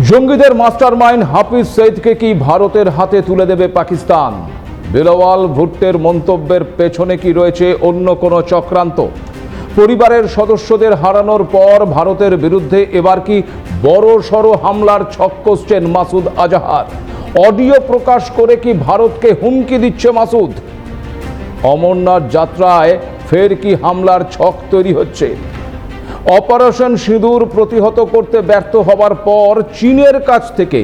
জঙ্গিদের মাস্টারমাইন্ড হাফিজ সঈদকে কি ভারতের হাতে তুলে দেবে পাকিস্তান? বিলাওয়াল ভুট্টোর মন্তব্যের পেছনে কি রয়েছে অন্য কোনো চক্রান্ত? পরিবারের সদস্যদের হারানোর পর ভারতের বিরুদ্ধে এবার কি বড়সড় হামলার ছক কষছেন মাসুদ আজহার? অডিও প্রকাশ করে কি ভারতকে হুমকি দিচ্ছে মাসুদ? অমরনাথ যাত্রায় ফের কি হামলার ছক তৈরি হচ্ছে? অপারেশন সিঁদুর প্রতিহত করতে ব্যর্থ হবার পর চীনের কাছ থেকে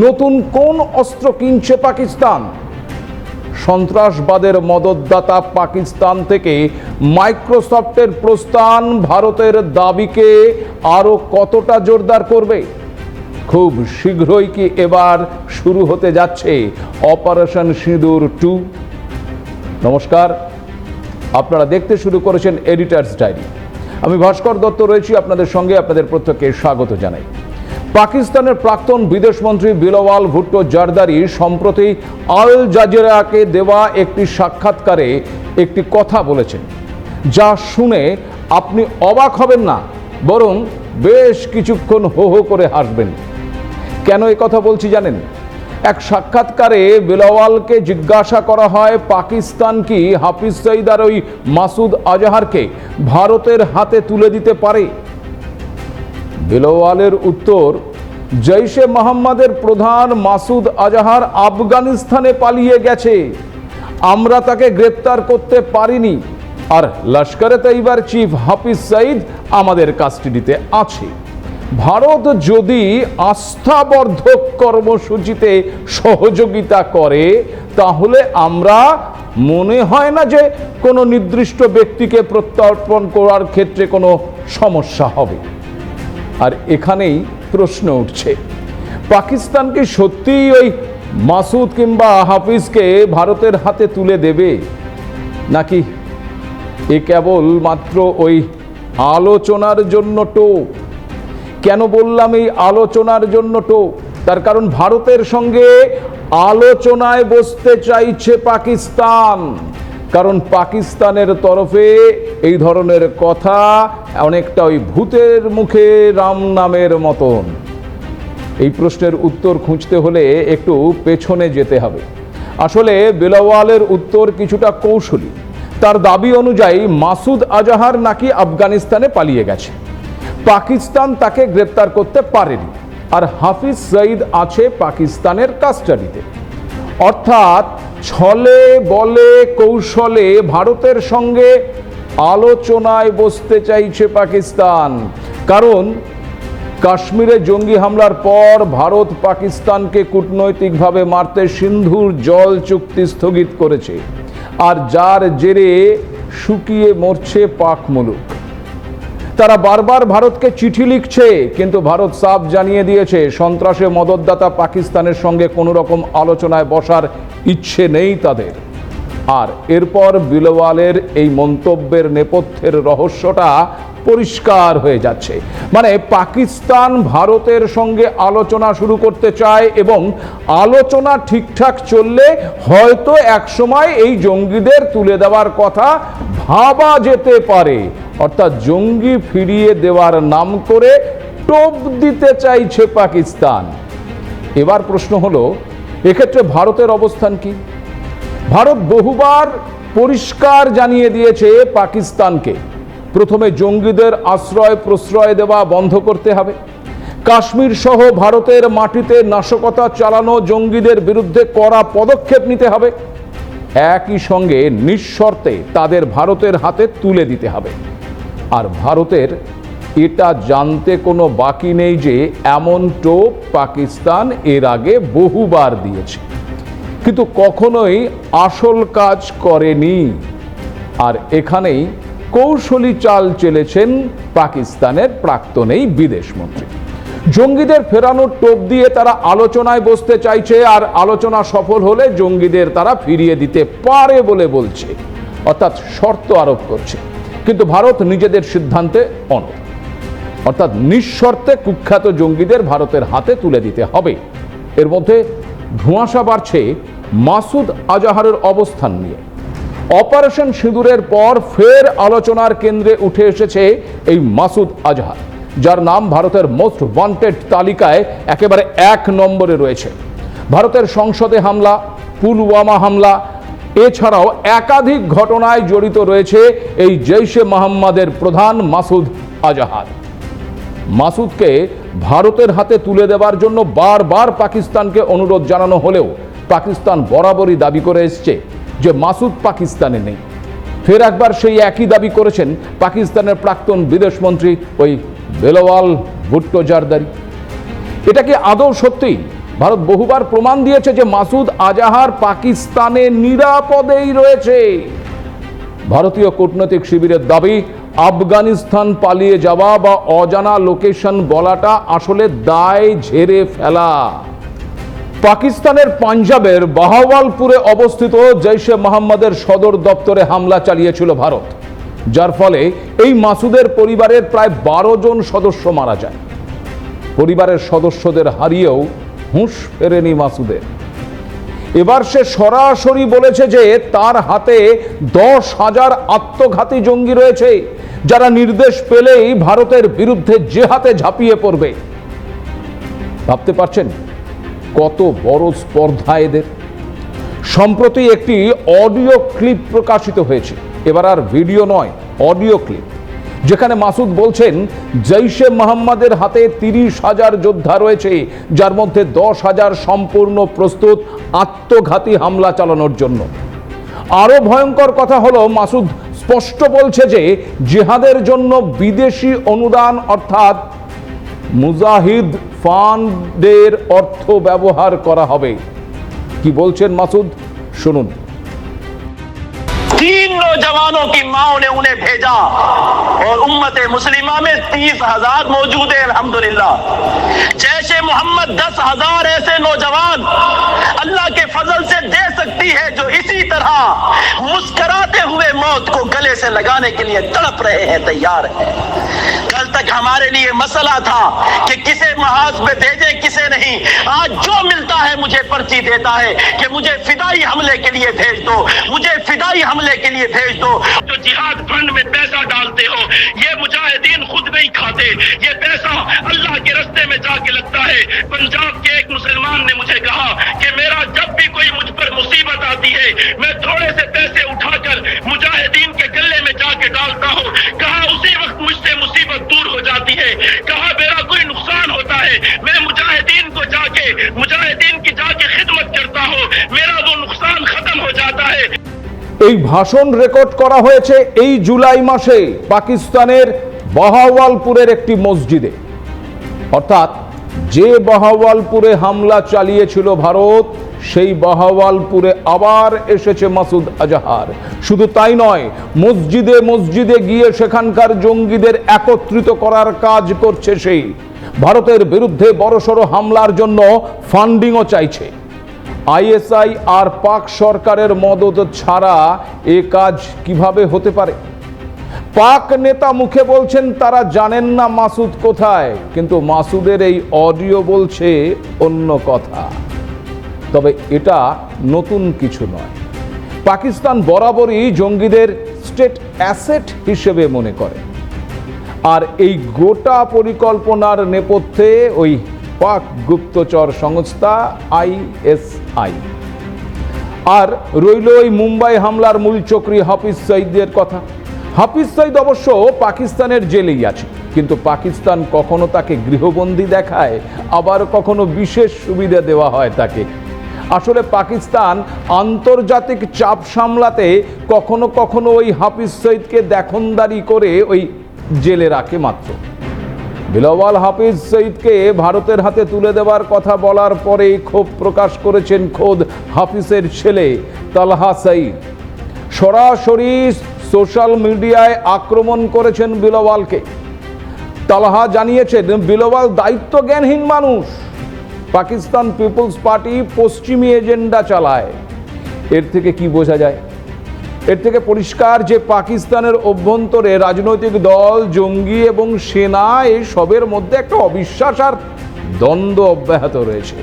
নতুন কোন অস্ত্র কিনছে পাকিস্তান? সন্ত্রাসবাদের মদতদাতা পাকিস্তান থেকে মাইক্রোসফটের প্রস্থান ভারতের দাবিকে আরো কতটা জোরদার করবে? খুব শীঘ্রই কি এবার শুরু হতে যাচ্ছে অপারেশন সিঁদুর 2? নমস্কার, আপনারা দেখতে শুরু করেছেন এডিটার্স ডায়েরি। আমি ভাস্কর দত্ত রয়েছি আপনাদের সঙ্গে। আপনাদের প্রত্যেককে স্বাগত জানাই। পাকিস্তানের প্রাক্তন বিদেশমন্ত্রী বিলাওয়াল ভুট্টো জারদারি সম্প্রতি আল জাজিরাকে দেওয়া একটি সাক্ষাৎকারে একটি কথা বলেছেন, যা শুনে আপনি অবাক হবেন না, বরং বেশ কিছুক্ষণ হো হো করে হাসবেন। কেন এই কথা বলছি জানেন? এক সাক্ষাৎকারে বিলাওয়ালকে জিজ্ঞাসা করা হয়, পাকিস্তান কি হাফিজ সঈদ আর ওই মাসুদ আজহারকে ভারতের হাতে তুলে দিতে পারে? বিলাওয়ালের উত্তর, জৈশে মোহাম্মদের প্রধান মাসুদ আজহার আফগানিস্তানে পালিয়ে গেছে, আমরা তাকে গ্রেপ্তার করতে পারিনি, আর লস্করে তৈয়বার চিফ হাফিজ সঈদ আমাদের কাস্টাডিতে আছে। ভারত যদি আস্থাবর্ধক কর্মসূচিতে সহযোগিতা করে, তাহলে আমরা মনে হয় না যে কোনো নির্দিষ্ট ব্যক্তিকে প্রত্যর্পণ করার ক্ষেত্রে কোনো সমস্যা হবে। আর এখানেই প্রশ্ন উঠছে, পাকিস্তান কি সত্যিই ওই মাসুদ কিংবা হাফিজকে ভারতের হাতে তুলে দেবে, নাকি এ কেবল মাত্র ওই আলোচনার জন্য টোপ? কেন বললাম এই আলোচনার জন্য টোপ? তার কারণ ভারতের সঙ্গে আলোচনায় বসতে চাইছে পাকিস্তান। কারণ পাকিস্তানের তরফে এই ধরনের কথা অনেকটা ওই ভূতের মুখে রাম নামের মতন। এই প্রশ্নের উত্তর খুঁজতে হলে একটু পেছনে যেতে হবে। আসলে বিলাওয়ালের উত্তর কিছুটা কৌশলী। তার দাবি অনুযায়ী মাসুদ আজহার নাকি আফগানিস্তানে পালিয়ে গেছে, পাকিস্তান তাকে গ্রেপ্তার করতে পারেনি, আর হাফিজ সঈদ আছে পাকিস্তানের কাস্টাডিতে। অর্থাৎ ছলে বলে কৌশলে ভারতের সঙ্গে আলোচনায় বসতে চাইছে পাকিস্তান। কারণ কাশ্মীরে জঙ্গি হামলার পর ভারত পাকিস্তানকে কূটনৈতিকভাবে মারতে সিন্ধুর জল চুক্তি স্থগিত করেছে, আর যার জেরে শুকিয়ে মরছে পাক মুলুক। তারা বারবার ভারতকে চিঠি লিখছে, কিন্তু ভারত সাফ জানিয়ে দিয়েছে সন্ত্রাসে মদতদাতা পাকিস্তানের সঙ্গে কোনো রকম আলোচনায় বসার ইচ্ছে নেই তাদের। আর এরপর বিলাওয়ালের এই মন্তব্যের নেপথ্যের রহস্যটা পরিষ্কার হয়ে যাচ্ছে। মানে পাকিস্তান ভারতের সঙ্গে আলোচনা শুরু করতে চায়, এবং আলোচনা ঠিকঠাক চললে হয়তো একসময় এই জঙ্গিদের তুলে দেওয়ার কথা ভাবা যেতে পারে। অর্থাৎ জঙ্গি ফিরিয়ে দেওয়ার নাম করে টোপ দিতে চাইছে পাকিস্তান। এবার প্রশ্ন হলো, এক্ষেত্রে ভারতের অবস্থান কি? ভারত বহুবার পরিষ্কার জানিয়ে দিয়েছে পাকিস্তানকে, প্রথমে জঙ্গিদের আশ্রয় প্রশ্রয় দেওয়া বন্ধ করতে হবে, কাশ্মীর সহ ভারতের মাটিতে নাশকতা চালানো জঙ্গিদের বিরুদ্ধে কড়া পদক্ষেপ নিতে হবে, একই সঙ্গে নিঃশর্তে তাদের ভারতের হাতে তুলে দিতে হবে। আর ভারতের এটা জানতে কোনো বাকি নেই যে এমন টোপ পাকিস্তান এর আগে বহুবার দিয়েছে, কিন্তু কখনোই আসল কাজ করেনি। আর এখানেই কৌশলী চাল চেলেছেন পাকিস্তানের প্রাক্তন এই বিদেশমন্ত্রী। জঙ্গিদের ফেরানোর টোপ দিয়ে তারা আলোচনায় বসতে চাইছে, আর আলোচনা সফল হলে জঙ্গিদের তারা ফিরিয়ে দিতে পারে বলে বলছে, অর্থাৎ শর্ত আরোপ করছে। কিন্তু ভারত নিজেদের সিদ্ধান্তে অনড়, অর্থাৎ নিঃশর্তে কুখ্যাত জঙ্গিদের ভারতের হাতে তুলে দিতে হবে। এর মধ্যে ধোঁয়াশা বাড়ছে মাসুদ আজহারের অবস্থান নিয়ে। অপারেশন সিঁদুরের পর ফের আলোচনার কেন্দ্রে উঠে এসেছে এই মাসুদ আজহার। যার নাম ভারতের মোস্ট ওয়ান্টেড তালিকায় একেবারে 1 নম্বরে রয়েছে। ভারতের সংসদে হামলা, পুলওয়ামা হামলা এছাড়াও একাধিক ঘটনায় জড়িত রয়েছে এই জৈশে মোহাম্মদের প্রধান মাসুদ আজাহার। মাসুদকে ভারতের হাতে তুলে দেওয়ার জন্য বারবার পাকিস্তানকে অনুরোধ জানানো হলেও পাকিস্তান বরাবরই দাবি করে এসছে যে মাসুদ পাকিস্তানে নেই। ফের একবার সেই একই দাবি করেছেন পাকিস্তানের প্রাক্তন বিদেশমন্ত্রী ওই বেলাওয়াল ভুট্টো জারদারি। এটা কি আদৌ সত্যি? ভারত বহুবার প্রমাণ দিয়েছে যে মাসুদ আজাহার পাকিস্তানে নিরাপদেই রয়েছে। ভারতীয় কূটনৈতিক শিবিরের দাবি, আফগানিস্তান পালিয়ে যাওয়া বা অজানা লোকেশন বলাটা আসলে দায় ঝেড়ে ফেলা। পাকিস্তানের পাঞ্জাবের বাহাওয়ালপুরে অবস্থিত জৈশে মোহাম্মদের সদর দপ্তরে হামলা চালিয়েছিল ভারত, যার ফলে এই মাসুদের পরিবারের প্রায় 12 জন সদস্য মারা যায়। পরিবারের সদস্যদের হারিয়েও হুঁশ ফেরেনি মাসুদের। এবার সে সরাসরি বলেছে যে তার হাতে 10,000 আত্মঘাতী জঙ্গি রয়েছে, যারা নির্দেশ পেলেই ভারতের বিরুদ্ধে জেহাদে ঝাঁপিয়ে পড়বে। ভাবতে পারছেন কত বড় স্পর্ধা এদের? সম্প্রতি একটি অডিও ক্লিপ প্রকাশিত হয়েছে, এবার আর ভিডিও নয়, অডিও ক্লিপ, যেখানে মাসুদ বলছেন জৈশে মোহাম্মদের হাতে 30,000 যোদ্ধা রয়েছে, যার মধ্যে 10,000 সম্পূর্ণ প্রস্তুত আত্মঘাতী হামলা চালানোর জন্য। আরো ভয়ঙ্কর কথা হলো, মাসুদ স্পষ্ট বলছে যে জিহাদের জন্য বিদেশি অনুদান অর্থাৎ মুজাহিদ ফান্ডের অর্থ ব্যবহার করা হবে। কি বলছেন মাসুদ, শুনুন। 3 नौजवानों की माओ ने उन्हें भेजा और उम्मत मुस्लिमा में 30,000 मौजूद है अल्हम्दुलिल्लाह। जैशे मोहम्मद 10,000 ऐसे नौजवान अल्लाह के फजल से दे सकती है, जो इसी तरह मुस्कुराते हुए मौत को गले से लगाने के लिए तड़प रहे हैं, तैयार हैं। कल तक हमारे लिए मसला था कि किसे महाज में भेजे किसे नहीं। आज जो मिलता है मुझे पर्ची देता है कि मुझे फिदाई हमले के लिए भेज दो, मुझे फिदाई हमले के लिए भेज दो। जो जिहाद फंड में पैसा डालते हो, ये मुजाहिदीन खुद नहीं खाते, ये पैसा अल्लाह के रास्ते में जाके लगता है। पंजाब के एक मुसलमान ने मुझे कहा कि मेरा जब भी कोई मुझ पर मुसीबत आती है, मैं थोड़े से पैसे उठाकर मुजाहिदीन के गले में जाके डालता हूँ। कहा उसी वक्त मुझसे मुसीबत दूर हो जाती है। कहा मेरा कोई नुकसान होता है, मैं मुजाहिदीन को जाके मुजाहिदीन की जाके खिदमत करता हूँ, मेरा वो नुकसान खत्म हो जाता है। এই ভাষণ রেকর্ড করা হয়েছে এই জুলাই মাসে পাকিস্তানের বাহাওয়ালপুরের একটি মসজিদে। অর্থাৎ যে বাহাওয়ালপুরে হামলা চালিয়েছিল ভারত, সেই বাহাওয়ালপুরে আবার এসেছে মাসুদ আজাহার। শুধু তাই নয়, মসজিদে মসজিদে গিয়ে সেখানকার জঙ্গিদের একত্রিত করার কাজ করছে সেই। ভারতের বিরুদ্ধে বড়সড় হামলার জন্য ফান্ডিংও চাইছে। আইএসআই আর পাক সরকারের মদত ছাড়া এ কাজ কিভাবে হতে পারে? পাক নেতা মুখে বলছেন তারা জানেন না মাসুদ কোথায়, কিন্তু মাসুদের এই অডিও বলছে অন্য কথা। তবে এটা নতুন কিছু নয়। পাকিস্তান বরাবরই জঙ্গিদের স্টেট অ্যাসেট হিসেবে মনে করে। আর এই গোটা পরিকল্পনার নেপথ্যে ওই পাক গুপ্তচর সংস্থা আইএসআই। আর রইল ওই মুম্বাই হামলার মূল চক্রী হাফিজ সঈদের কথা। হাফিজ সঈদ অবশ্য পাকিস্তানের জেলেই আছে, কিন্তু পাকিস্তান কখনো তাকে গৃহবন্দী দেখায়, আবার কখনো বিশেষ সুবিধা দেওয়া হয় তাকে। আসলে পাকিস্তান আন্তর্জাতিক চাপ সামলাতে কখনো কখনো ওই হাফিজ সঈদকে দেখনদারি করে ওই জেলে রাখে মাত্র। বিলাওয়াল হাফিজ সঈদকে ভারতের হাতে তুলে দেওয়ার কথা বলার পরেই ক্ষোভ প্রকাশ করেছেন খোদ হাফিজের ছেলে তালহা সঈদ। সরাসরি সোশ্যাল মিডিয়ায় আক্রমণ করেছেন বিলাওয়ালকে। তালহা জানিয়েছেন বিলাওয়াল দায়িত্বজ্ঞানহীন মানুষ, পাকিস্তান পিপলস পার্টি পশ্চিমী এজেন্ডা চালায়। এর থেকে কি বোঝা যায়? এর থেকে পরিষ্কার যে পাকিস্তানের অভ্যন্তরে রাজনৈতিক দল, জঙ্গি এবং সেনা এই সবের মধ্যে একটা অবিশ্বাস আর দ্বন্দ্ব অব্যাহত রয়েছে।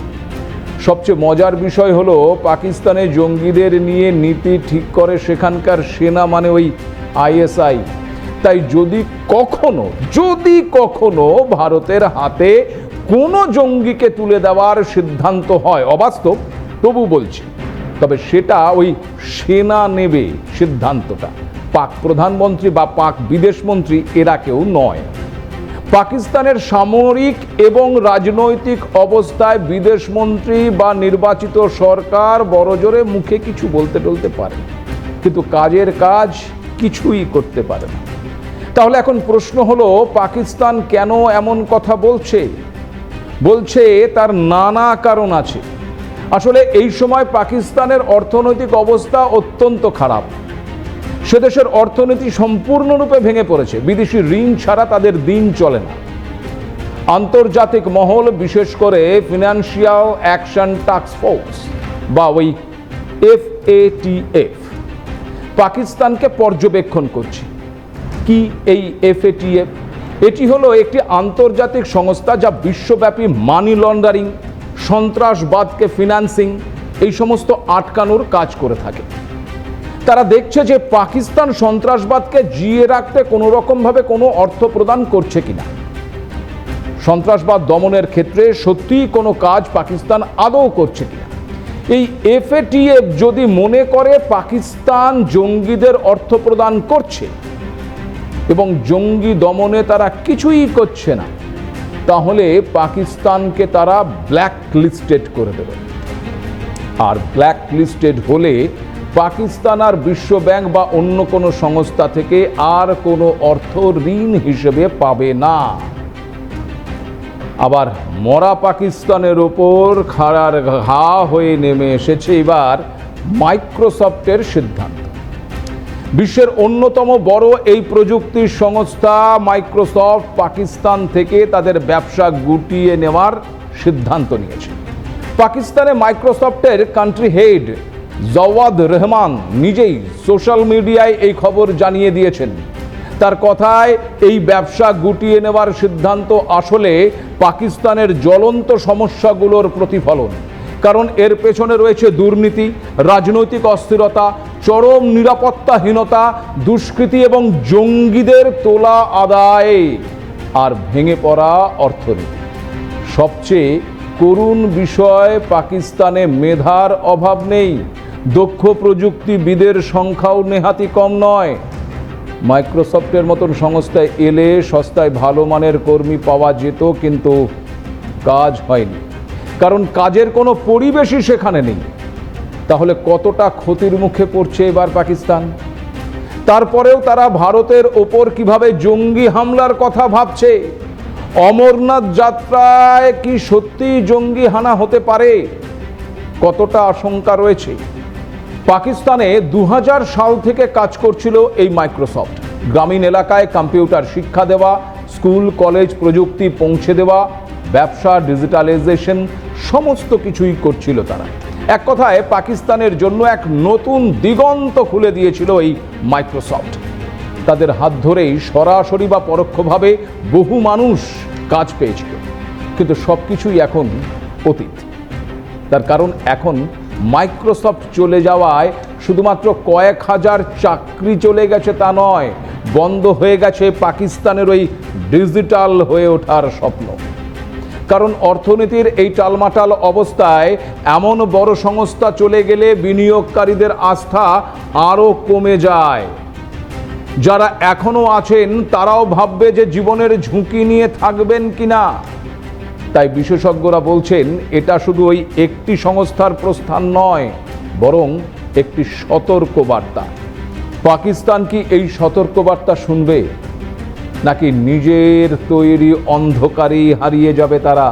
সবচেয়ে মজার বিষয় হলো পাকিস্তানে জঙ্গিদের নিয়ে নীতি ঠিক করে সেখানকার সেনা, মানে ওই আইএসআই। তাই যদি কখনো ভারতের হাতে কোনো জঙ্গিকে তুলে দেওয়ার সিদ্ধান্ত হয়, অবাস্তব তবু বলছি, তবে সেটা ওই সেনা নেবে সিদ্ধান্তটা, পাক প্রধানমন্ত্রী বা পাক বিদেশমন্ত্রী এরা কেউ নয়। পাকিস্তানের সামরিক এবং রাজনৈতিক অবস্থায় বিদেশমন্ত্রী বা নির্বাচিত সরকার বড়জোরে মুখে কিছু বলতে টলতে পারে, কিন্তু কাজের কাজ কিছুই করতে পারে না। তাহলে এখন প্রশ্ন হলো, পাকিস্তান কেন এমন কথা বলছে তার নানা কারণ আছে। আসলে এই সময় পাকিস্তানের অর্থনৈতিক অবস্থা অত্যন্ত খারাপ। সে দেশের অর্থনীতি সম্পূর্ণরূপে ভেঙে পড়েছে, বিদেশি ঋণ ছাড়া তাদের দিন চলে না। আন্তর্জাতিক মহল, বিশেষ করে ফিনান্সিয়াল অ্যাকশন টাস্ক ফোর্স বা ওই FATF পাকিস্তানকে পর্যবেক্ষণ করছে। কি এই FATF? এটি হলো একটি আন্তর্জাতিক সংস্থা যা বিশ্বব্যাপী মানি লন্ডারিং, সন্ত্রাসবাদকে ফিন্যান্সিং এই সমস্ত আটকানোর কাজ করে থাকে। তারা দেখছে যে পাকিস্তান সন্ত্রাসবাদকে জিয়ে রাখতে কোনো রকমভাবে কোনো অর্থ প্রদান করছে কিনা, সন্ত্রাসবাদ দমনের ক্ষেত্রে সত্যিই কোনো কাজ পাকিস্তান আদৌ করছে কিনা। এই FATF যদি মনে করে পাকিস্তান জঙ্গিদের অর্থ প্রদান করছে এবং জঙ্গি দমনে তারা কিছুই করছে না, তাহলে পাকিস্তানকে তারা ব্ল্যাক লিস্টেড করে দেবে। আর ব্ল্যাক লিস্টেড হলে পাকিস্তান আর বিশ্ব ব্যাংক বা অন্য কোনো সংস্থা থেকে আর কোনো অর্থ ঋণ হিসেবে পাবে না। আবার মরা পাকিস্তানের ওপর খাড়ার ঘা হয়ে নেমে এসেছে এবার মাইক্রোসফটের সিদ্ধান্ত। বিশ্বের অন্যতম বড় এই প্রযুক্তি সংস্থা মাইক্রোসফট পাকিস্তান থেকে তাদের ব্যবসা গুটিয়ে নেওয়ার সিদ্ধান্ত নিয়েছে। পাকিস্তানে মাইক্রোসফটের কান্ট্রি হেড জাওয়াদ রহমান নিজেই সোশ্যাল মিডিয়ায় এই খবর জানিয়ে দিয়েছেন। তার কথায় এই ব্যবসা গুটিয়ে নেওয়ার সিদ্ধান্ত আসলে পাকিস্তানের জ্বলন্ত সমস্যাগুলোর প্রতিফলন, কারণ এর পেছনে রয়েছে দুর্নীতি, রাজনৈতিক অস্থিরতা, চরম নিরাপত্তাহীনতা, দুষ্কৃতি এবং জঙ্গিদের তোলা আদায় আর ভেঙে পড়া অর্থনীতি। সবচেয়ে করুণ বিষয়, পাকিস্তানে মেধার অভাব নেই, দক্ষ প্রযুক্তিবিদের সংখ্যাও নেহাতি কম নয়। মাইক্রোসফটের মতন সংস্থায় এলে সস্তায় ভালো মানের কর্মী পাওয়া যেত, কিন্তু কাজ হয়নি, কারণ কাজের কোনো পরিবেশই সেখানে নেই। তাহলে কতটা ক্ষতির মুখে পড়ছে এবার পাকিস্তান। তারপরেও তারা ভারতের ওপর কিভাবে জঙ্গি হামলার কথা ভাবছে। অমরনাথ যাত্রায় কি সত্যি জঙ্গি হানা হতে পারে? কতটা আশঙ্কা রয়েছে? পাকিস্তানে 2000 সাল থেকে কাজ করছিল এই মাইক্রোসফট। গ্রামীণ এলাকায় কম্পিউটার শিক্ষা দেওয়া, স্কুল কলেজ প্রযুক্তি পৌঁছে দেওয়া, ব্যবসা ডিজিটালাইজেশন সমস্ত কিছুই করছিল তারা। এক কথায় পাকিস্তানের জন্য এক নতুন দিগন্ত খুলে দিয়েছিল এই মাইক্রোসফট। তাদের হাত ধরেই সরাসরি বা পরোক্ষভাবে বহু মানুষ কাজ পেয়েছিল, কিন্তু সব কিছুই এখন অতীত। তার কারণ এখন মাইক্রোসফট চলে যাওয়ায় শুধুমাত্র কয়েক হাজার চাকরি চলে গেছে তা নয়, বন্ধ হয়ে গেছে পাকিস্তানের ওই ডিজিটাল হয়ে ওঠার স্বপ্ন। কারণ অর্থনীতির এই টালমাটাল অবস্থায় এমন বড় সংস্থা চলে গেলে বিনিয়োগকারীদের আস্থা আরও কমে যায়। যারা এখনো আছেন তারাও ভাববে যে জীবনের ঝুঁকি নিয়ে থাকবেন কিনা। তাই বিশেষজ্ঞরা বলছেন এটা শুধু ওই একটি সংস্থার প্রস্থান নয়, বরং একটি সতর্কবার্তা। পাকিস্তান কি এই সতর্কবার্তা শুনবে, নাকি নিজের তৈরি অন্ধকারেই হারিয়ে যাবে তারা?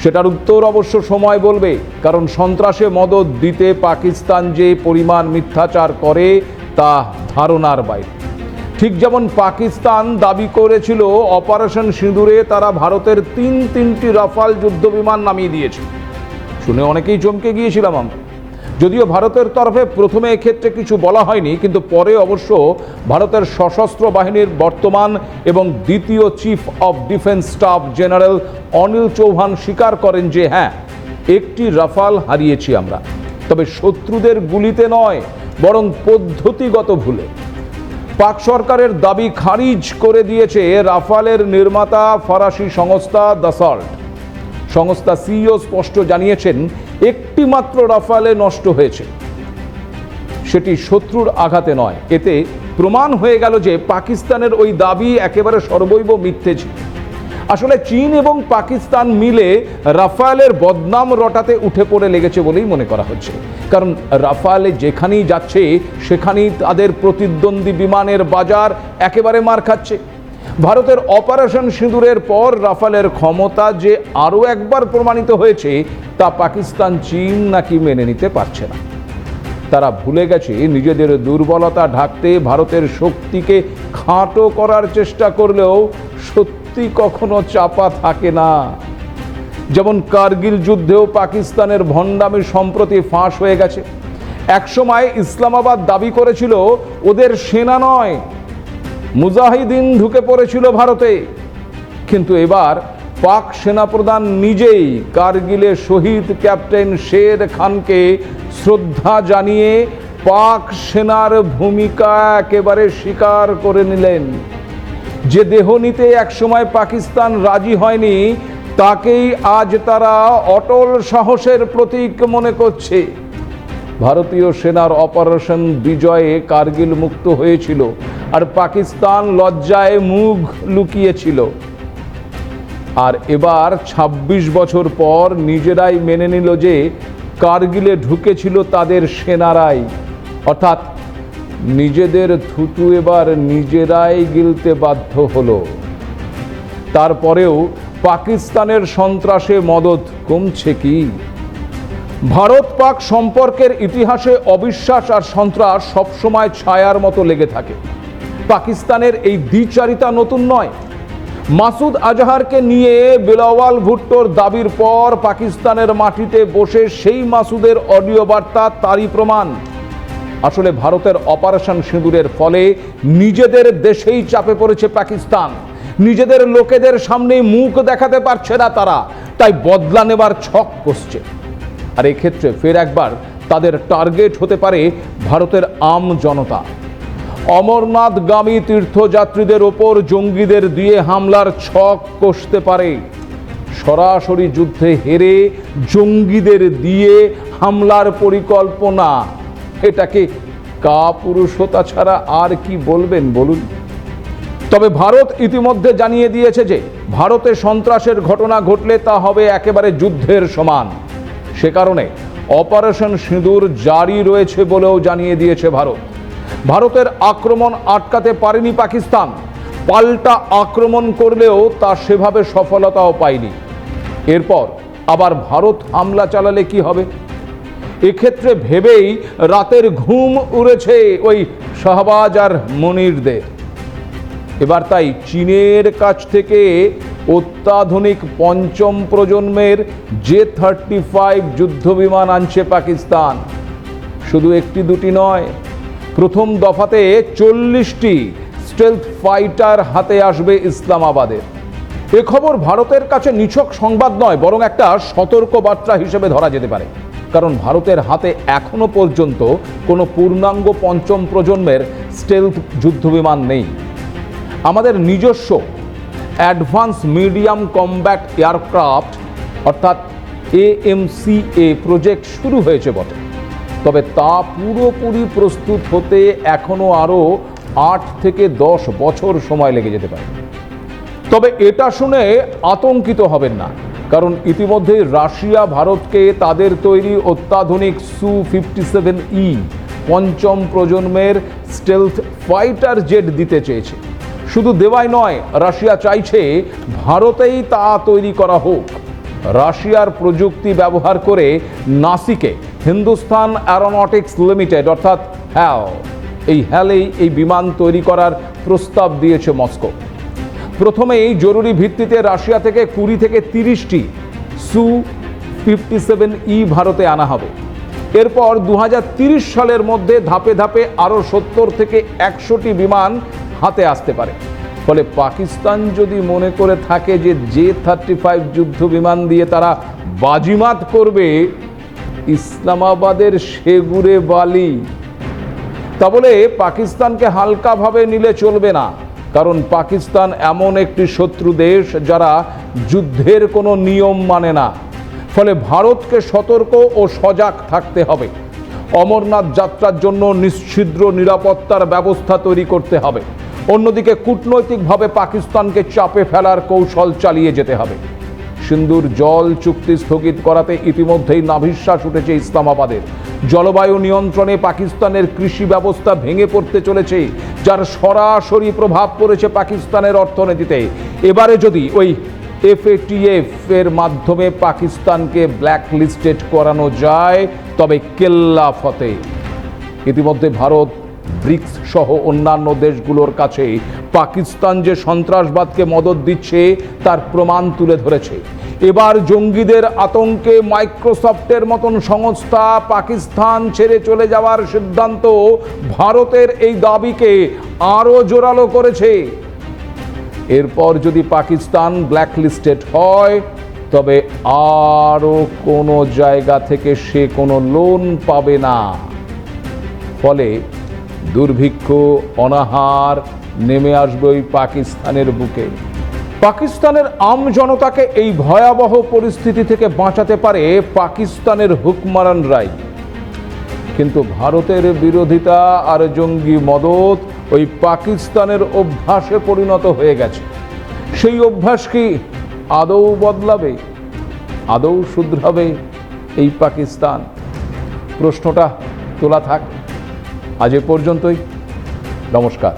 সেটার উত্তর অবশ্য সময় বলবে, কারণ সন্ত্রাসে মদদ দিতে পাকিস্তান যে পরিমাণ মিথ্যাচার করে তা ধারণার বাইরে। ঠিক যেমন পাকিস্তান দাবি করেছিল অপারেশন সিঁদুরে তারা ভারতের তিনটি রাফাল যুদ্ধবিমান নামিয়ে দিয়েছে। শুনে অনেকেই চমকে গিয়েছিলাম আমরা। যদিও ভারতের তরফে প্রথমে এক্ষেত্রে কিছু বলা হয়নি, কিন্তু পরে অবশ্য ভারতের সশস্ত্র বাহিনীর বর্তমান এবং দ্বিতীয় chief of defence staff general Anil Chauhan স্বীকার করেন যে হ্যাঁ, একটি রাফাল হারিয়েছি আমরা, তবে শত্রুদের গুলিতে নয়, বরং পদ্ধতিগত ভুলে। পাক সরকারের দাবি খারিজ করে দিয়েছে রাফালের নির্মাতা ফরাসি সংস্থা দাসল্ট। সংস্থা সিইও স্পষ্ট জানিয়েছেন, একটি মাত্র রাফালে নষ্ট হয়েছে, সেটি শত্রুর আঘাতে নয়। এতে প্রমাণ হয়ে গেল যে পাকিস্তানের ওই দাবি একেবারে সর্বৈব মিথ্যে ছিল। আসলে চীন এবং পাকিস্তান মিলে রাফালের বদনাম রটাতে উঠে পড়ে লেগেছে বলেই মনে করা হচ্ছে। কারণ রাফালে যেখানেই যাচ্ছে সেখানেই তাদের প্রতিদ্বন্দ্বী বিমানের বাজার একেবারে মার খাচ্ছে। ভারতের অপারেশন সিঁদুরের পর রাফালের ক্ষমতা যে আরও একবার প্রমাণিত হয়েছে তা পাকিস্তান চীন নাকি মেনে নিতে পারছে না। তারা ভুলে গেছে নিজেদের দুর্বলতা ঢাকতে ভারতের শক্তিকে খাটো করার চেষ্টা করলেও সত্যি কখনো চাপা থাকে না। যেমন কার্গিল যুদ্ধেও পাকিস্তানের ভণ্ডামি সম্প্রতি ফাঁস হয়ে গেছে। একসময় ইসলামাবাদ দাবি করেছিল ওদের সেনা নয়, মুজাহিদিন ঢুকে পড়েছিল ভারতে, কিন্তু এবার পাক সেনাপ্রধান নিজেই কার্গিলে শহীদ ক্যাপ্টেন শের খানকে শ্রদ্ধা জানিয়ে পাক সেনার ভূমিকা একেবারে স্বীকার করে নিলেন। যে দেহ নিতে একসময় পাকিস্তান রাজি হয়নি তাকেই আজ তারা অটল সাহসের প্রতীক মনে করছে। ভারতীয় সেনার অপারেশন বিজয়ে কার্গিল মুক্ত হয়েছিল আর পাকিস্তান লজ্জায় মুখ লুকিয়েছিল। আর এবার ২৬ বছর পর নিজেরাই মেনে নিল যে কার্গিলে ঢুকেছিল তাদের সেনারাই, অর্থাৎ নিজেদের থুতু এবার নিজেরাই গিলতে বাধ্য হলো। তারপরেও পাকিস্তানের সন্ত্রাসে মদদ কমছে কি? ভারত পাক সম্পর্কের ইতিহাসে অবিশ্বাস আর সন্ত্রাস সবসময় ছায়ার মতো লেগে থাকে। পাকিস্তানের এই দ্বিচারিতা নতুন নয়। মাসুদ আজহারকে নিয়ে বিলাওয়াল ভুট্টোর দাবির পর পাকিস্তানের মাটিতে বসে সেই মাসুদের অডিও বার্তা তারই প্রমাণ। আসলে ভারতের অপারেশন সিঁদুরের ফলে নিজেদের দেশেই চাপে পড়েছে পাকিস্তান। নিজেদের লোকেদের সামনে মুখ দেখাতে পারছে না তারা, তাই বদলা নেবার ছক কষছে। আর এক্ষেত্রে ফের একবার তাদের টার্গেট হতে পারে ভারতের আম জনতা। অমরনাথগামী তীর্থযাত্রীদের ওপর জঙ্গিদের দিয়ে হামলার ছক কষতে পারে। সরাসরি যুদ্ধে হেরে জঙ্গিদের দিয়ে হামলার পরিকল্পনা, এটাকে কাপুরুষতা ছাড়া আর কি বলবেন বলুন? তবে ভারত ইতিমধ্যে জানিয়ে দিয়েছে যে ভারতে সন্ত্রাসের ঘটনা ঘটলে তা হবে একেবারে যুদ্ধের সমান। সে কারণে অপারেশন সিঁদুর জারি রয়েছে বলেও জানিয়ে দিয়েছে ভারত। ভারতের আক্রমণ আটকাতে পারেনি পাকিস্তান, পাল্টা আক্রমণ করলেও তা সেভাবে সফলতাও পায়নি। এরপর আবার ভারত হামলা চালালে কি হবে? এক্ষেত্রে ভেবেই রাতের ঘুম উড়েছে ওই শাহবাজ আর মনিরদের। এবার তাই চীনের কাছ থেকে অত্যাধুনিক পঞ্চম প্রজন্মের J-35 যুদ্ধবিমান আনছে পাকিস্তান। শুধু একটি দুটি নয়, প্রথম দফাতে 40টি স্টেলথ ফাইটার হাতে আসবে ইসলামাবাদের। এ খবর ভারতের কাছে নিছক সংবাদ নয়, বরং একটা সতর্ক বার্তা হিসেবে ধরা যেতে পারে। কারণ ভারতের হাতে এখনো পর্যন্ত কোনো পূর্ণাঙ্গ পঞ্চম প্রজন্মের স্টেলথ যুদ্ধবিমান নেই। আমাদের নিজস্ব অ্যাডভান্স মিডিয়াম কমব্যাট এয়ারক্রাফট অর্থাৎ AMCA প্রজেক্ট শুরু হয়েছে বটে, তবে তা পুরোপুরি প্রস্তুত হতে এখনও আরও 8 থেকে 10 বছর সময় লেগে যেতে পারে। তবে এটা শুনে আতঙ্কিত হবেন না, কারণ ইতিমধ্যে রাশিয়া ভারতকে তাদের তৈরি অত্যাধুনিক Su-57E পঞ্চম প্রজন্মের স্টেলথ ফাইটার জেট দিতে চেয়েছে। শুধু দেওয়াই নয়, রাশিয়া চাইছে ভারতেই তা তৈরি করা হোক। রাশিয়ার প্রযুক্তি ব্যবহার করে নাসিকে হিন্দুস্তান অ্যারোনটিক্স লিমিটেড অর্থাৎ হ্যালেই এই বিমান তৈরি করার প্রস্তাব দিয়েছে মস্কো। প্রথমেই জরুরি ভিত্তিতে রাশিয়া থেকে 20 থেকে 30টি Su-57E ভারতে আনা হবে। এরপর 2030 সালের মধ্যে ধাপে ধাপে আরও 70 থেকে 100টি বিমান হাতে আসতে পারে। ফলে পাকিস্তান যদি মনে করে থাকে যে J-35 যুদ্ধ বিমান দিয়ে তারা বাজিমাত করবে, ইসলামাবাদের সেগুড়ে বালি। তা বলে পাকিস্তানকে হালকাভাবে নিলে চলবে না, কারণ পাকিস্তান এমন একটি শত্রু দেশ যারা যুদ্ধের কোনো নিয়ম মানে না। ফলে ভারতকে সতর্ক ও সজাগ থাকতে হবে। অমরনাথ যাত্রার জন্য নিশ্ছিদ্র নিরাপত্তার ব্যবস্থা তৈরি করতে হবে। অন্যদিকে কূটনৈতিকভাবে পাকিস্তানকে চাপে ফেলার কৌশল চালিয়ে যেতে হবে। সিন্ধুর জল চুক্তি স্থগিত করাতে ইতিমধ্যেই নাভিশ্বাস উঠেছে ইসলামাবাদের। জলবায়ু নিয়ন্ত্রণে পাকিস্তানের কৃষি ব্যবস্থা ভেঙে পড়তে চলেছে, যার সরাসরি প্রভাব পড়েছে পাকিস্তানের অর্থনীতিতে। এবারে যদি ওই FATF এর মাধ্যমে পাকিস্তানকে ব্ল্যাকলিস্টেড করানো যায় তবে কেল্লা ফতে। ইতিমধ্যে ভারত, ব্রিক্স সহ অন্যান্য দেশগুলোর কাছে পাকিস্তান যে সন্ত্রাসবাদকে মদদ দিচ্ছে তার প্রমাণ তুলে ধরেছে। এবার জঙ্গিদের আতঙ্কে মাইক্রোসফটের মতন সংস্থা পাকিস্তান ছেড়ে চলে যাওয়ার সিদ্ধান্ত ভারতের এই দাবিকে আরও জোরালো করেছে। এরপর যদি পাকিস্তান ব্ল্যাকলিস্টেড হয় তবে আরও কোনো জায়গা থেকে সে কোনো লোন পাবে না। ফলে দুর্ভিক্ষ, অনাহার নেমে আসবে ওই পাকিস্তানের বুকে। পাকিস্তানের আম জনতাকে এই ভয়াবহ পরিস্থিতি থেকে বাঁচাতে পারে পাকিস্তানের হুকমারানরাই। কিন্তু ভারতের বিরোধিতা আর জঙ্গি মদত ওই পাকিস্তানের অভ্যাসে পরিণত হয়ে গেছে। সেই অভ্যাস কি আদৌ বদলাবে, আদৌ শুধরাবে এই পাকিস্তান? প্রশ্নটা তোলা থাক। আজ এ পর্যন্তই। নমস্কার।